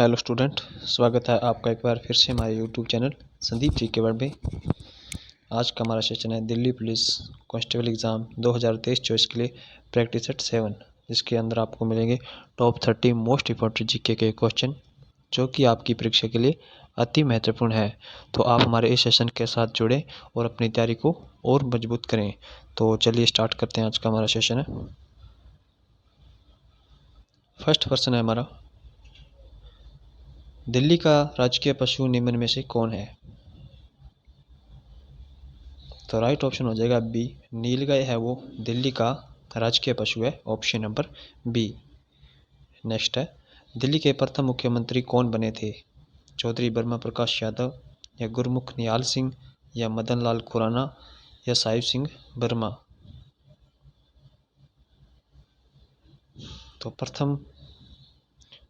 Hello student, स्वागत है आपका एक बार फिर से हमारे यूट्यूब चैनल संदीप जी के वर्ड में। आज का हमारा सेशन है दिल्ली पुलिस कांस्टेबल एग्ज़ाम 2023-24 के लिए प्रैक्टिस सेट 7, जिसके अंदर आपको मिलेंगे टॉप 30 मोस्ट इंपॉर्टेंट जीके के क्वेश्चन, जो कि आपकी परीक्षा के लिए अति महत्वपूर्ण है। तो आप हमारे इस सेशन के साथ जुड़ें और अपनी तैयारी को और मजबूत करें। तो चलिए स्टार्ट करते हैं। आज का हमारा सेशन है। फर्स्ट क्वेश्चन है हमारा, दिल्ली का राजकीय पशु निम्न में से कौन है? तो राइट ऑप्शन हो जाएगा बी, नीलगाय है वो दिल्ली का राजकीय पशु है, ऑप्शन नंबर बी। नेक्स्ट है, दिल्ली के प्रथम मुख्यमंत्री कौन बने थे? चौधरी ब्रह्मा प्रकाश यादव, या गुरमुख निहाल सिंह, या मदन लाल खुराना, या साहिब सिंह वर्मा। तो प्रथम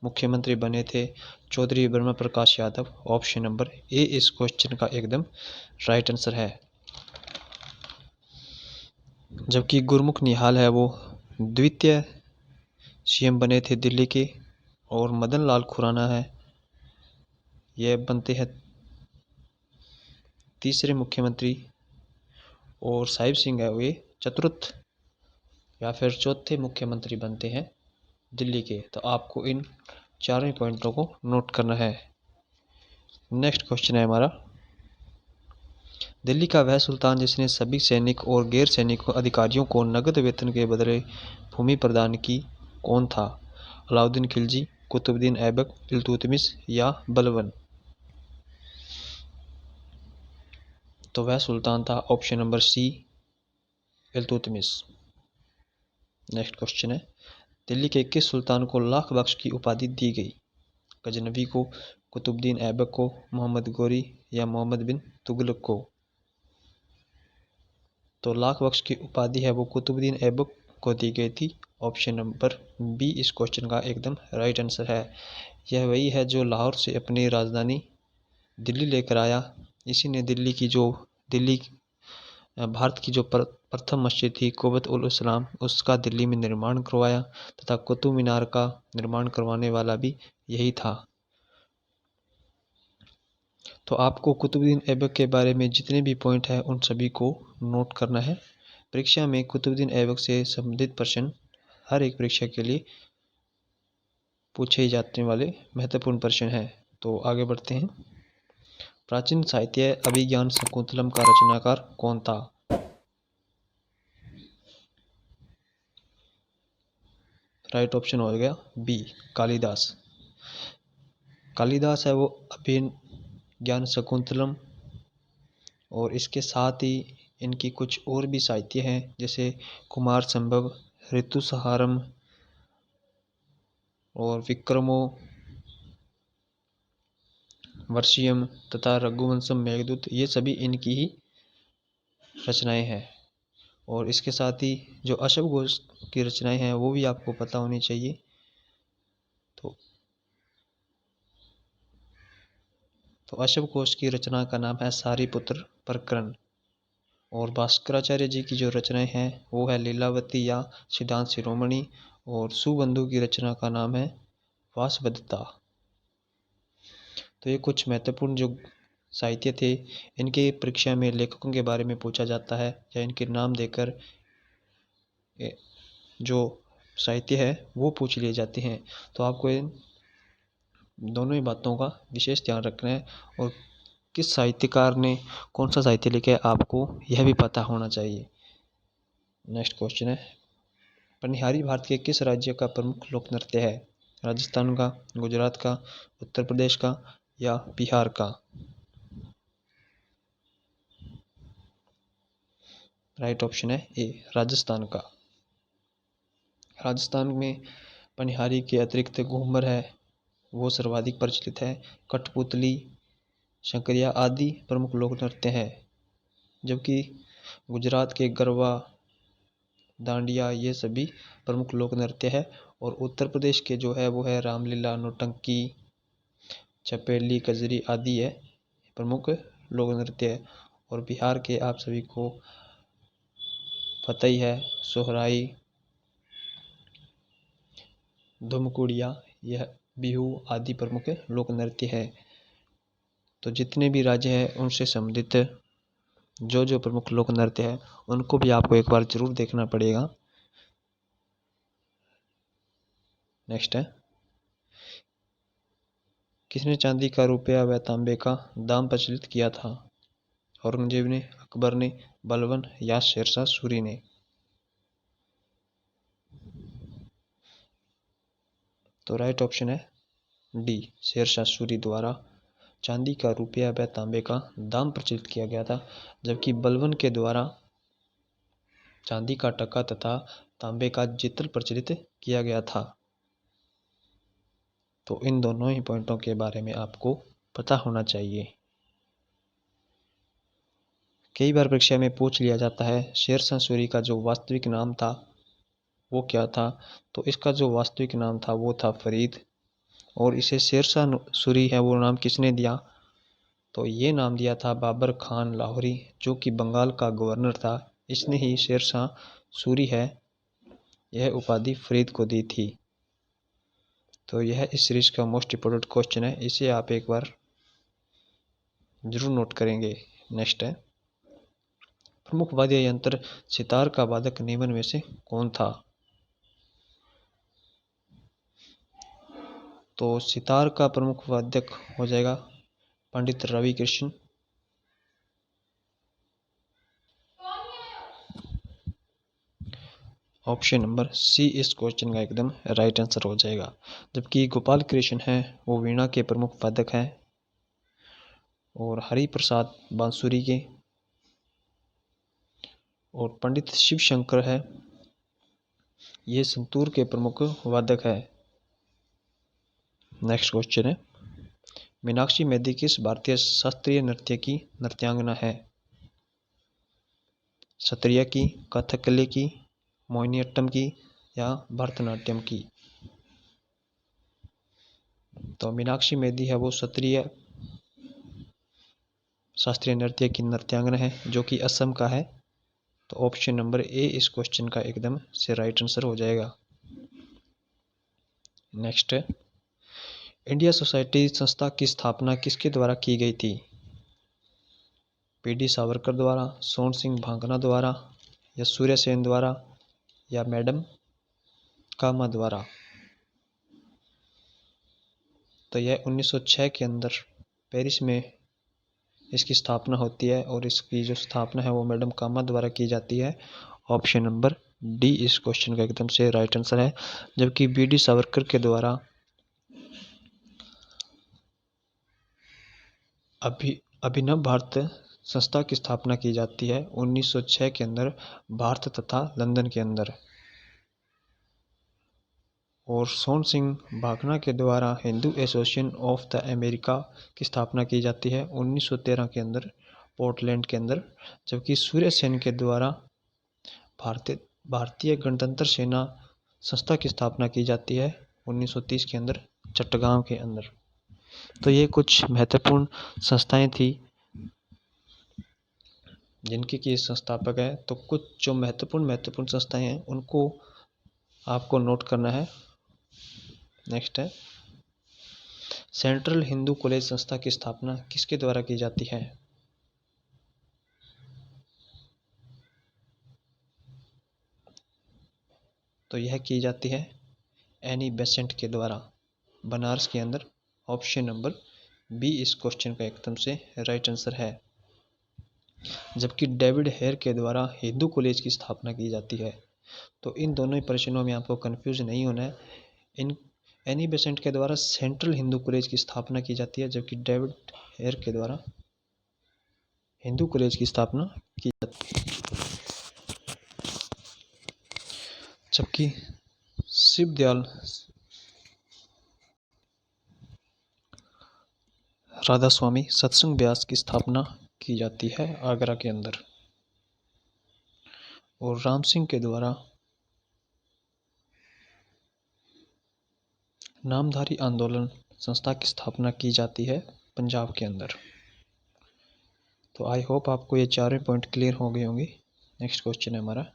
मुख्यमंत्री बने थे चौधरी ब्रह्मा प्रकाश यादव, ऑप्शन नंबर ए इस क्वेश्चन का एकदम राइट आंसर है। जबकि गुरमुख निहाल है वो द्वितीय सीएम बने थे दिल्ली के, और मदन लाल खुराना है ये बनते हैं तीसरे मुख्यमंत्री, और साहिब सिंह है वे चतुर्थ या फिर चौथे मुख्यमंत्री बनते हैं दिल्ली के। तो आपको इन चारों पॉइंटों को नोट करना है। नेक्स्ट क्वेश्चन है हमारा, दिल्ली का वह सुल्तान जिसने सभी सैनिक और गैर सैनिक अधिकारियों को नगद वेतन के बदले भूमि प्रदान की, कौन था? अलाउद्दीन खिलजी, कुतुबुद्दीन ऐबक, इल्तुतमिश, या बलबन। तो वह सुल्तान था option number C, Iltutmish. Next question है, दिल्ली के किस सुल्तान को लाख बख्श की उपाधि दी गई? गजनवी को, कुतुबुद्दीन ऐबक को, मोहम्मद गोरी, या मोहम्मद बिन तुगलक को। तो लाख बख्श की उपाधि है वो कुतुबुद्दीन ऐबक को दी गई थी, ऑप्शन नंबर बी इस क्वेश्चन का एकदम राइट आंसर है। यह वही है जो लाहौर से अपनी राजधानी दिल्ली लेकर आया। इसी ने दिल्ली भारत की जो प्रथम मस्जिद थी कुबत उल इस्लाम, उसका दिल्ली में निर्माण करवाया, तथा कुतुब मीनार का निर्माण करवाने वाला भी यही था। तो आपको कुतुबुद्दीन ऐबक के बारे में जितने भी पॉइंट हैं उन सभी को नोट करना है। परीक्षा में कुतुबुद्दीन ऐबक से संबंधित प्रश्न हर एक परीक्षा के लिए पूछे जाने वाले महत्वपूर्ण प्रश्न हैं। तो आगे बढ़ते हैं। प्राचीन साहित्य अभिज्ञान शकुंतलम का रचनाकार कौन था? राइट ऑप्शन हो गया बी, कालिदास। कालिदास है वो अभिज्ञान शकुंतलम, और इसके साथ ही इनकी कुछ और भी साहित्य हैं, जैसे कुमार संभव, ऋतुसंहारम, और विक्रमो वर्षियम, तथा रघुवंशम मेघदूत। ये सभी इनकी ही रचनाएं हैं। और इसके साथ ही जो अशोक घोष की रचनाएं हैं वो भी आपको पता होनी चाहिए। तो अशोक घोष की रचना का नाम है सारीपुत्र प्रकरण। और भास्कराचार्य जी की जो रचनाएं हैं वो है लीलावती या सिद्धांत शिरोमणि, और सुबंधु की रचना का नाम है वासवदत्ता। तो ये कुछ महत्वपूर्ण जो साहित्य थे, इनके परीक्षा में लेखकों के बारे में पूछा जाता है, या इनके नाम देकर जो साहित्य है वो पूछ लिए जाते हैं। तो आपको इन दोनों ही बातों का विशेष ध्यान रखना है, और किस साहित्यकार ने कौन सा साहित्य लिखा है आपको यह भी पता होना चाहिए। नेक्स्ट क्वेश्चन है, पनिहारी भारत के किस राज्य का प्रमुख लोक नृत्य है? राजस्थान का, गुजरात का, उत्तर प्रदेश का, या बिहार का? राइट ऑप्शन है ए, राजस्थान का। राजस्थान में पनिहारी के अतिरिक्त घूमर है वो सर्वाधिक प्रचलित है। कठपुतली, शंकरिया आदि प्रमुख लोक नृत्य हैं। जबकि गुजरात के गरबा, डांडिया ये सभी प्रमुख लोक नृत्य है। और उत्तर प्रदेश के जो है वो है रामलीला, नौटंकी, चपेली, कजरी आदि है प्रमुख लोक नृत्य है। और बिहार के आप सभी को पता ही है, सोहराई, धुमकुड़िया, यह बिहू आदि प्रमुख लोक नृत्य है। तो जितने भी राज्य हैं उनसे संबंधित जो जो प्रमुख लोक नृत्य है उनको भी आपको एक बार जरूर देखना पड़ेगा। नेक्स्ट है, किसने चांदी का, रुपया व तांबे का दाम प्रचलित किया था? औरंगजेब ने, अकबर ने, बलबन या शेरशाह सूरी ने? तो राइट ऑप्शन है डी, शेरशाह सूरी द्वारा चांदी का, रुपया व तांबे का दाम प्रचलित किया गया था, जबकि बलबन के द्वारा चांदी का टका तथा तांबे का जितल प्रचलित किया गया था। तो इन दोनों ही पॉइंटों के बारे में आपको पता होना चाहिए। कई बार परीक्षा में पूछ लिया जाता है शेरशाह सूरी का जो वास्तविक नाम था वो क्या था? तो इसका जो वास्तविक नाम था वो था फरीद, और इसे शेरशाह सूरी है वो नाम किसने दिया? तो ये नाम दिया था बाबर खान लाहौरी, जो कि बंगाल का गवर्नर था। इसने ही शेरशाह सूरी है यह उपाधि फरीद को दी थी। तो यह इस सीरीज का मोस्ट इम्पोर्टेंट क्वेश्चन है, इसे आप एक बार जरूर नोट करेंगे। नेक्स्ट है, प्रमुख वाद्य यंत्र सितार का वादक निम्न में से कौन था? तो सितार का प्रमुख वादक हो जाएगा Pandit Ravi Krishna. Option number C इस क्वेश्चन का एकदम राइट आंसर हो जाएगा। जबकि गोपाल कृष्ण है वो वीणा के प्रमुख वादक हैं, और हरि प्रसाद बांसुरी के, और पंडित शिव शंकर है ये संतूर के प्रमुख वादक है। नेक्स्ट क्वेश्चन है, मीनाक्षी मेदी किस भारतीय शास्त्रीय नृत्य की नृत्यांगना है? सत्रिया की, कथकली की, मोहिनीअट्टम की या भरतनाट्यम की? तो मीनाक्षी मेदी है वो सत्रिय शास्त्रीय नृत्य की नृत्यांगना है जो कि असम का है। तो ऑप्शन नंबर ए इस क्वेश्चन का एकदम से राइट आंसर हो जाएगा। नेक्स्ट है, इंडिया सोसाइटी संस्था की स्थापना किसके द्वारा की गई थी? पीडी सावरकर द्वारा, सोन सिंह भांगना द्वारा, या सूर्य सेन द्वारा, या मैडम कामा द्वारा? तो यह 1906 के अंदर पेरिस में इसकी स्थापना होती है, और इसकी जो स्थापना है वो मैडम कामा द्वारा की जाती है। ऑप्शन नंबर डी इस क्वेश्चन का एकदम से राइट आंसर है। जबकि बीडी सावरकर के द्वारा अभिनव भारत संस्था की स्थापना की जाती है 1906 के अंदर भारत तथा लंदन के अंदर। और सोन सिंह भागना के द्वारा Hindu association of the America की स्थापना की जाती है 1913 के अंदर पोर्टलैंड के अंदर। जबकि सूर्य सेन के द्वारा भारतीय गणतंत्र सेना संस्था की स्थापना की जाती है 1930 के अंदर चट्टगांव के अंदर। तो ये कुछ महत्वपूर्ण संस्थाएं थी जिनके की संस्थापक है। तो कुछ जो महत्वपूर्ण संस्थाएं हैं उनको आपको नोट करना है। नेक्स्ट है, सेंट्रल हिंदू कॉलेज संस्था की स्थापना किसके द्वारा की जाती है? तो यह की जाती है एनी बेसेंट के द्वारा बनारस के अंदर। ऑप्शन नंबर बी इस क्वेश्चन का एकदम से राइट आंसर है। जबकि डेविड हेयर के द्वारा हिंदू कॉलेज की स्थापना की जाती है। तो इन दोनों ही प्रश्नों में आपको कंफ्यूज नहीं होना है। इन एनी बेसेंट के द्वारा सेंट्रल हिंदू कॉलेज की स्थापना की जाती है, जबकि डेविड हेयर के द्वारा हिंदू कॉलेज की स्थापना की जाती है। जबकि शिवदयाल राधा स्वामी सत्संग व्यास की स्थापना की जाती है आगरा के अंदर। और राम सिंह के द्वारा नामधारी आंदोलन संस्था की स्थापना की जाती है पंजाब के अंदर। तो आई होप आपको ये चारों पॉइंट क्लियर हो गए होंगे। नेक्स्ट क्वेश्चन है हमारा,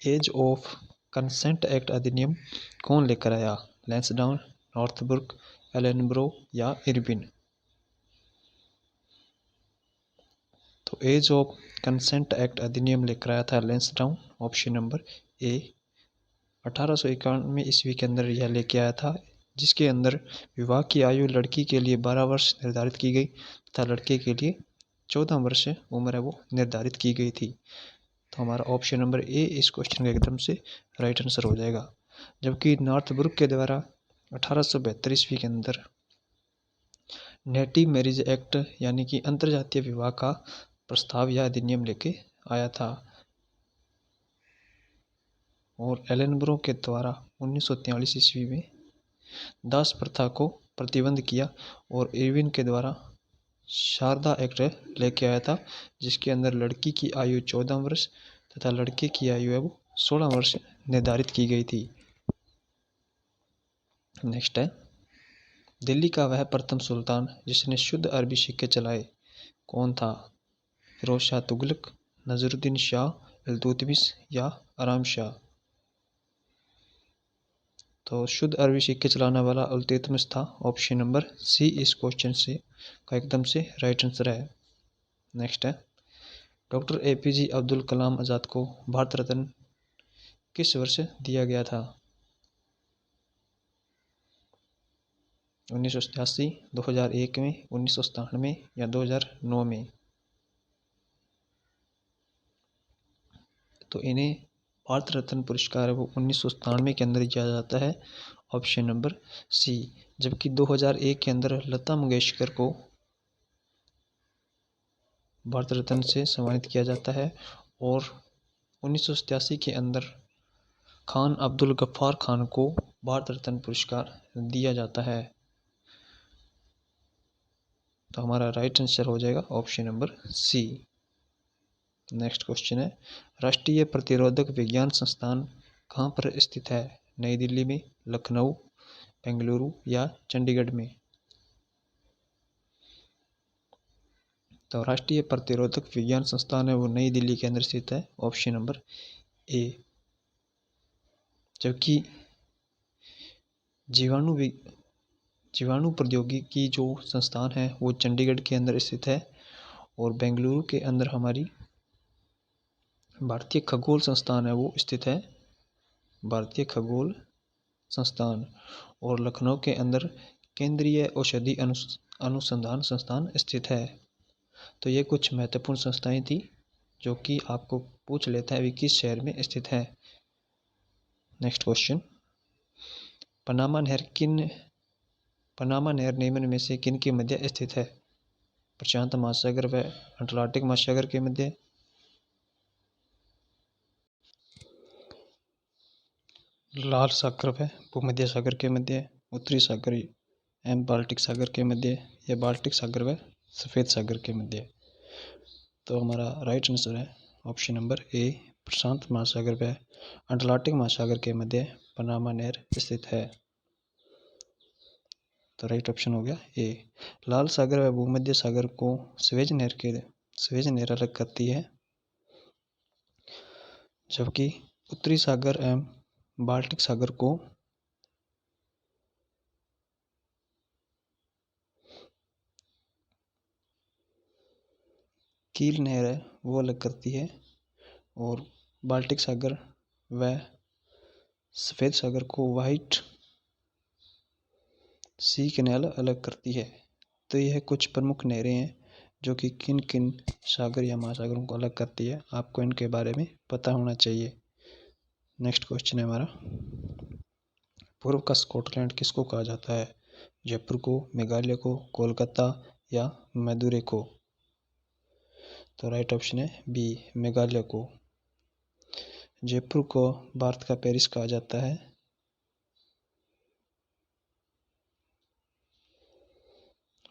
एज ऑफ कंसेंट एक्ट अधिनियम कौन लेकर आया? लैंसडाउन, नॉर्थब्रुक, एलेनब्रो या इरविन। तो एज ऑफ कंसेंट एक्ट अधिनियम लेकर आया था लैंसडाउन, ऑप्शन नंबर ए। 1891 ईस्वी के अंदर यह लेके आया था, जिसके अंदर विवाह की आयु लड़की के लिए 12 वर्ष निर्धारित की गई तथा लड़के के लिए 14 वर्ष उम्र है वो निर्धारित की गई थी। तो हमारा ऑप्शन नंबर ए इस क्वेश्चन का एकदम से राइट आंसर हो जाएगा। जबकि नॉर्थब्रुक के द्वारा 1872 ईस्वी के अंदर नेटिव मैरिज एक्ट यानी कि अंतरजातीय विवाह का प्रस्ताव या अधिनियम लेके आया था। और एलेनब्रो के द्वारा 1943 ईस्वी में दास प्रथा को प्रतिबंध किया और इरविन के द्वारा शारदा एक्ट लेके आया था, जिसके अंदर लड़की की आयु 14 वर्ष तथा लड़के की आयु है वो 16 वर्ष निर्धारित की गई थी। नेक्स्ट है, दिल्ली का वह प्रथम सुल्तान जिसने शुद्ध अरबी सिक्के चलाए कौन था? फिरोज शाह तुगलक, नजरुद्दीन शाह, इल्तुतमिश या आराम शाह। तो शुद्ध अरबी सिक्के चलाने वाला इल्तुतमिश था। ऑप्शन नंबर सी इस क्वेश्चन से का एकदम से राइट आंसर है। नेक्स्ट है, डॉक्टर एपीजे अब्दुल कलाम आज़ाद को भारत रत्न किस वर्ष दिया गया था? 1987, 2001 में, 1997 या 2009 में। तो इन्हें भारत रत्न पुरस्कार वो 1997 के अंदर दिया जाता है, ऑप्शन नंबर सी। जबकि 2001 के अंदर लता मंगेशकर को भारत रत्न से सम्मानित किया जाता है और 1987 के अंदर खान अब्दुल गफ्फार खान को भारत रत्न पुरस्कार दिया जाता है। तो हमारा राइट आंसर हो जाएगा option number C. Next question है, राष्ट्रीय प्रतिरोधक विज्ञान संस्थान कहाँ पर स्थित है? नई दिल्ली में, लखनऊ, बेंगलुरु या चंडीगढ़ में। तो राष्ट्रीय प्रतिरोधक विज्ञान संस्थान है वो नई दिल्ली के अंदर स्थित है, ऑप्शन नंबर ए। जबकि जीवाणु प्रौद्योगिकी जो संस्थान है वो चंडीगढ़ के अंदर स्थित है और बेंगलुरु के अंदर हमारी भारतीय खगोल संस्थान है वो स्थित है, भारतीय खगोल संस्थान। और लखनऊ के अंदर केंद्रीय औषधि अनुसंधान संस्थान स्थित है। तो ये कुछ महत्वपूर्ण संस्थाएं थी जो कि आपको पूछ लेता है कि किस शहर में स्थित है। नेक्स्ट क्वेश्चन, पनामा नहर निम्न में से किन के मध्य स्थित है? प्रशांत महासागर व अटलांटिक महासागर के मध्य, लाल सागर व भूमध्य सागर के मध्य, उत्तरी सागर एवं बाल्टिक सागर के मध्य या बाल्टिक सागर व सफ़ेद सागर के मध्य। तो हमारा राइट आंसर है ऑप्शन नंबर ए, प्रशांत महासागर व अटलांटिक महासागर के मध्य पनामा नहर स्थित है। तो राइट ऑप्शन हो गया ए। लाल सागर व भूमध्य सागर को स्वेज नहर अलग करती है, जबकि उत्तरी सागर एवं बाल्टिक सागर को कील नहर है वो अलग करती है और बाल्टिक सागर व सफ़ेद सागर को व्हाइट सी कैनाल अलग करती है। तो यह कुछ प्रमुख नहरें हैं जो कि किन किन सागर या महासागरों को अलग करती है, आपको इनके बारे में पता होना चाहिए। नेक्स्ट क्वेश्चन है हमारा, पूर्व का स्कॉटलैंड किसको कहा जाता है? जयपुर को, मेघालय को, कोलकाता या मैदुरै को। तो राइट ऑप्शन है बी, मेघालय को। जयपुर को भारत का पेरिस कहा जाता है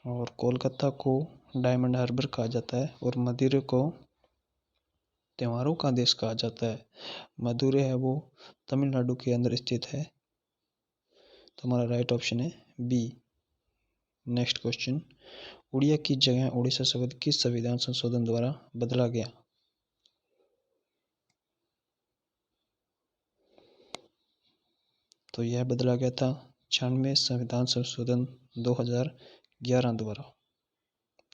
और कोलकाता को डायमंड हार्बर कहा जाता है और मदुरै को त्योहारों का देश कहा जाता है। मदुरै है वो तमिलनाडु के अंदर स्थित है। तो हमारा राइट ऑप्शन है बी। नेक्स्ट क्वेश्चन, उड़िया की जगह उड़ीसा शब्द किस संविधान संशोधन द्वारा बदला गया? तो यह बदला गया था 96 संविधान संशोधन 2011 द्वारा।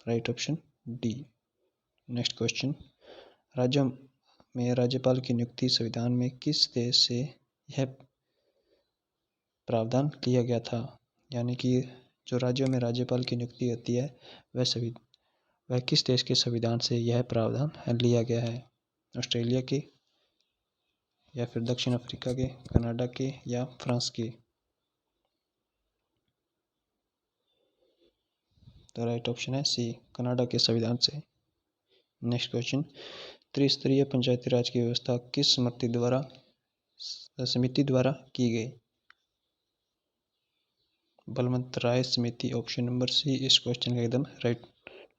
Right option D. Next question, राज्यों में राज्यपाल की नियुक्ति संविधान में किस देश से यह प्रावधान किया गया था? यानी कि जो राज्यों में राज्यपाल की नियुक्ति होती है वह किस देश के संविधान से यह प्रावधान लिया गया है? ऑस्ट्रेलिया के, या फिर दक्षिण अफ्रीका के, कनाडा के, या फ्रांस के? तो राइट ऑप्शन है सी, कनाडा के संविधान से। नेक्स्ट क्वेश्चन, त्रिस्तरीय पंचायती राज की व्यवस्था किस समिति द्वारा की गई? बलवंत राय समिति, ऑप्शन नंबर सी इस क्वेश्चन का एकदम राइट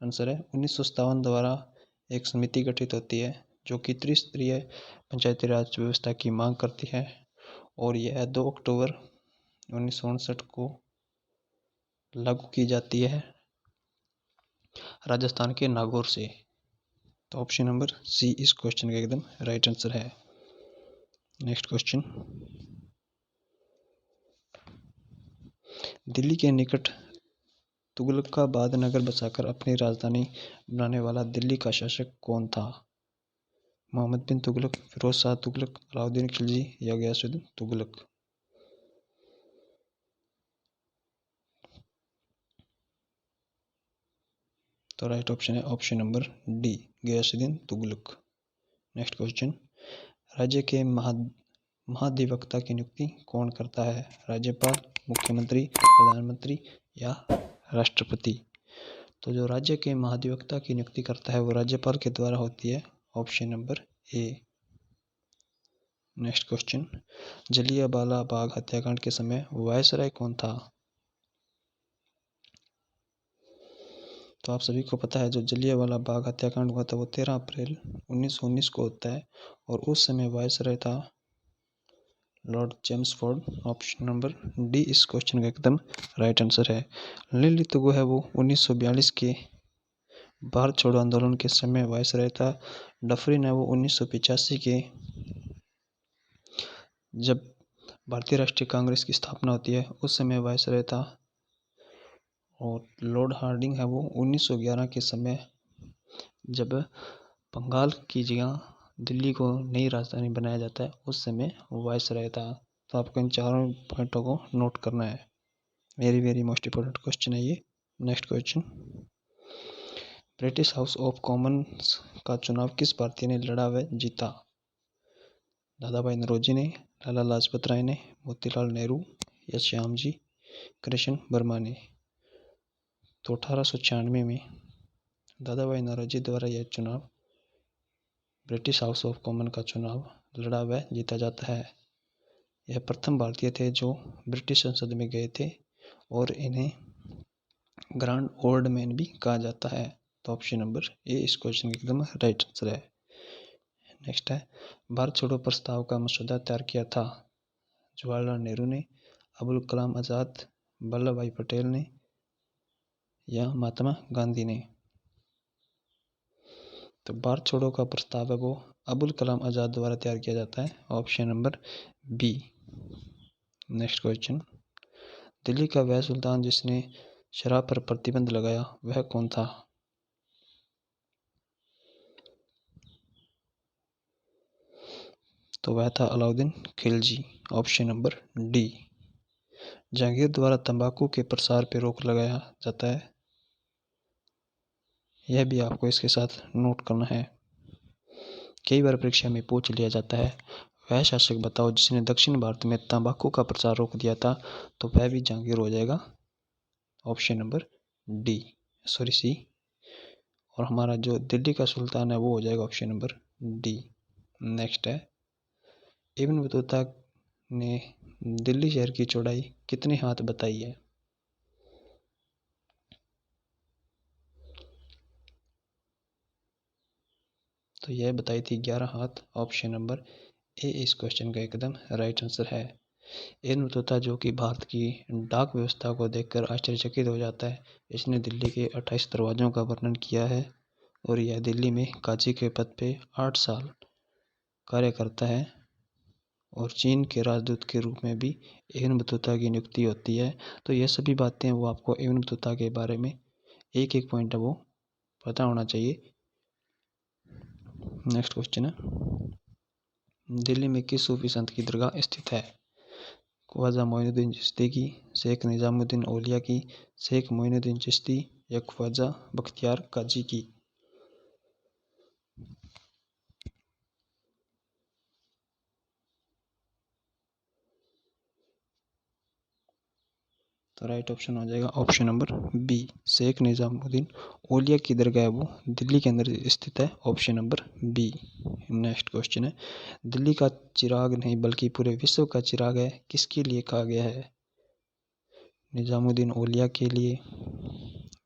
आंसर है। 1957 द्वारा एक समिति गठित होती है जो कि त्रिस्तरीय पंचायती राज व्यवस्था की मांग करती है, और यह 2 अक्टूबर 1959 को लागू की जाती है राजस्थान के नागौर से। तो ऑप्शन नंबर सी इस क्वेश्चन का एकदम राइट आंसर है। नेक्स्ट क्वेश्चन, दिल्ली के निकट तुगलकाबाद नगर बसाकर अपनी राजधानी बनाने वाला दिल्ली का शासक कौन था? मोहम्मद बिन तुगलक, फिरोज शाह तुगलक, अलाउद्दीन खिलजी, या गयासुद्दीन तुगलक? तो राइट ऑप्शन है option number D, Ghiyasuddin Tughlaq. Next question, राज्य के महाधिवक्ता की नियुक्ति कौन करता है? राज्यपाल, मुख्यमंत्री, प्रधानमंत्री, या राष्ट्रपति? तो जो राज्य के महाधिवक्ता की नियुक्ति करता है वो राज्यपाल के द्वारा होती है, option number A. Next question, Jallianwala Bagh हत्याकांड के समय वायसराय कौन था? तो आप सभी को पता है जो जलियांवाला बाग हत्याकांड हुआ था वो 13 अप्रैल 1919 को होता है, और उस समय वायसराय था Lord Chelmsford. Option number D इस क्वेश्चन का एकदम राइट आंसर है। ललित है वो 1942 के भारत छोड़ो आंदोलन के समय वायसराय था। डफरिन है वो 1985 के जब भारतीय राष्ट्रीय कांग्रेस की स्थापना होती है उस समय वायसराय था। और लॉर्ड हार्डिंग है वो 1911 के समय जब बंगाल की जगह दिल्ली को नई राजधानी बनाया जाता है उस समय वायसराय था। तो आपको इन चारों पॉइंटों को नोट करना है। Very very most important question है ये। Next question, British house of Commons का चुनाव किस भारतीय ने लड़ा व जीता? दादा भाई नौरोजी ने, लाला लाजपत राय ने, मोतीलाल नेहरू, या श्यामजी कृष्ण वर्मा ने? तो 1896 में दादा भाई नौरोजी द्वारा यह चुनाव, ब्रिटिश हाउस ऑफ कॉमन का चुनाव लड़ा व जीता जाता है। यह प्रथम भारतीय थे जो ब्रिटिश संसद में गए थे, और इन्हें ग्रैंड ओल्ड मैन भी कहा जाता है। तो ऑप्शन नंबर ए इस क्वेश्चन का एकदम राइट आंसर है। नेक्स्ट है, भारत छोड़ो प्रस्ताव का मसौदा तैयार किया था? जवाहरलाल नेहरू ने, अबुल कलाम आज़ाद, वल्लभ भाई पटेल ने, या महात्मा गांधी ने? तो भारत छोड़ो का प्रस्ताव है वो अबुल कलाम आज़ाद द्वारा तैयार किया जाता है, option number B. Next question, Delhi का वह सुल्तान जिसने शराब पर प्रतिबंध लगाया वह कौन था? तो वह था Alauddin Khilji, option number D. Jahangir द्वारा तंबाकू के प्रसार पर रोक लगाया जाता है, यह भी आपको इसके साथ नोट करना है। कई बार परीक्षा में पूछ लिया जाता है, वह शासक बताओ जिसने दक्षिण भारत में तंबाकू का प्रसार रोक दिया था? तो वह भी जहांगीर हो जाएगा, option number D, sorry C. और हमारा जो दिल्ली का सुल्तान है वो हो जाएगा ऑप्शन नंबर डी। नेक्स्ट है, इब्न बतूता ने दिल्ली शहर की चौड़ाई कितने हाथ बताई है? तो यह बताई थी 11 हाथ, ऑप्शन नंबर ए इस क्वेश्चन का एकदम राइट आंसर है। इब्न बतूता जो कि भारत की डाक व्यवस्था को देखकर आश्चर्यचकित हो जाता है, इसने दिल्ली के 28 दरवाज़ों का वर्णन किया है, और यह दिल्ली में काजी के पद पे 8 साल कार्य करता है। और चीन के राजदूत के रूप में भी एवं बतूता की नियुक्ति होती है। तो ये सभी बातें वो आपको एवं बतूता के बारे में एक एक पॉइंट है वो पता होना चाहिए। नेक्स्ट क्वेश्चन है, दिल्ली में किस सूफी संत की दरगाह स्थित है? ख्वाजा मोइनुद्दीन चिश्ती की, शेख निजामुद्दीन औलिया की, शेख मोइनुद्दीन चिश्ती या ख्वाजा बख्तियार काजी की? तो राइट ऑप्शन हो जाएगा option number B, Sheikh Nizamuddin Auliya की दरगाह वो दिल्ली के अंदर स्थित है, option number B. Next question है, दिल्ली का चिराग नहीं बल्कि पूरे विश्व का चिराग है, किसके लिए कहा गया है? निजामुद्दीन औलिया के लिए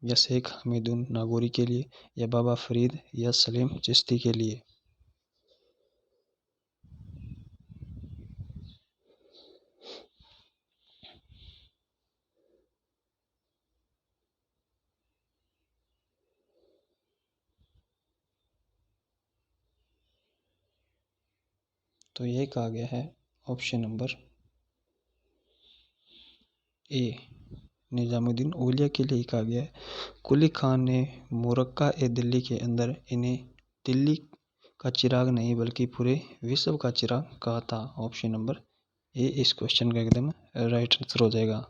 या शेख हमीदुन नागौरी के लिए या बाबा फरीद या सलीम चिश्ती के लिए? तो ये कहा गया है ऑप्शन नंबर ए, निजामुद्दीन औलिया के लिए कहा गया है। कुली खान ने मुरक्का ए दिल्ली के अंदर इन्हें दिल्ली का चिराग नहीं बल्कि पूरे विश्व का चिराग कहा था, ऑप्शन नंबर ए इस क्वेश्चन का एकदम राइट आंसर हो जाएगा।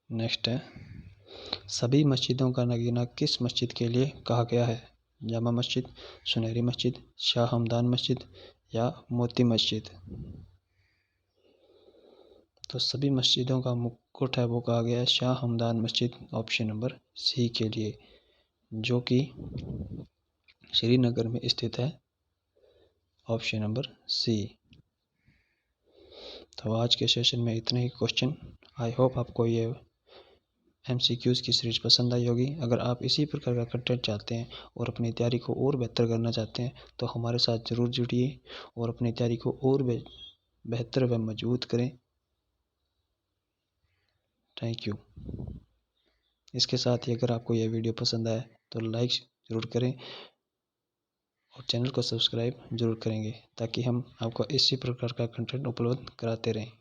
नेक्स्ट है, सभी मस्जिदों का नगीना किस मस्जिद के लिए कहा गया है? जामा मस्जिद, सुनहरी मस्जिद, शाह हमदान मस्जिद या मोती मस्जिद? तो सभी मस्जिदों का मुकुट है वो कहा गया है शाह हमदान मस्जिद, ऑप्शन नंबर सी के लिए, जो कि श्रीनगर में स्थित है, ऑप्शन नंबर सी। तो आज के सेशन में इतने ही क्वेश्चन। आई होप आपको ये MCQs की सीरीज पसंद आई होगी। अगर आप इसी प्रकार का कंटेंट चाहते हैं और अपनी तैयारी को और बेहतर करना चाहते हैं तो हमारे साथ ज़रूर जुड़िए और अपनी तैयारी को और बेहतर व मजबूत करें। Thank you. इसके साथ ही अगर आपको यह वीडियो पसंद आए तो लाइक ज़रूर करें और चैनल को सब्सक्राइब ज़रूर करेंगे ताकि हम आपको इसी प्रकार का कंटेंट उपलब्ध कराते रहें।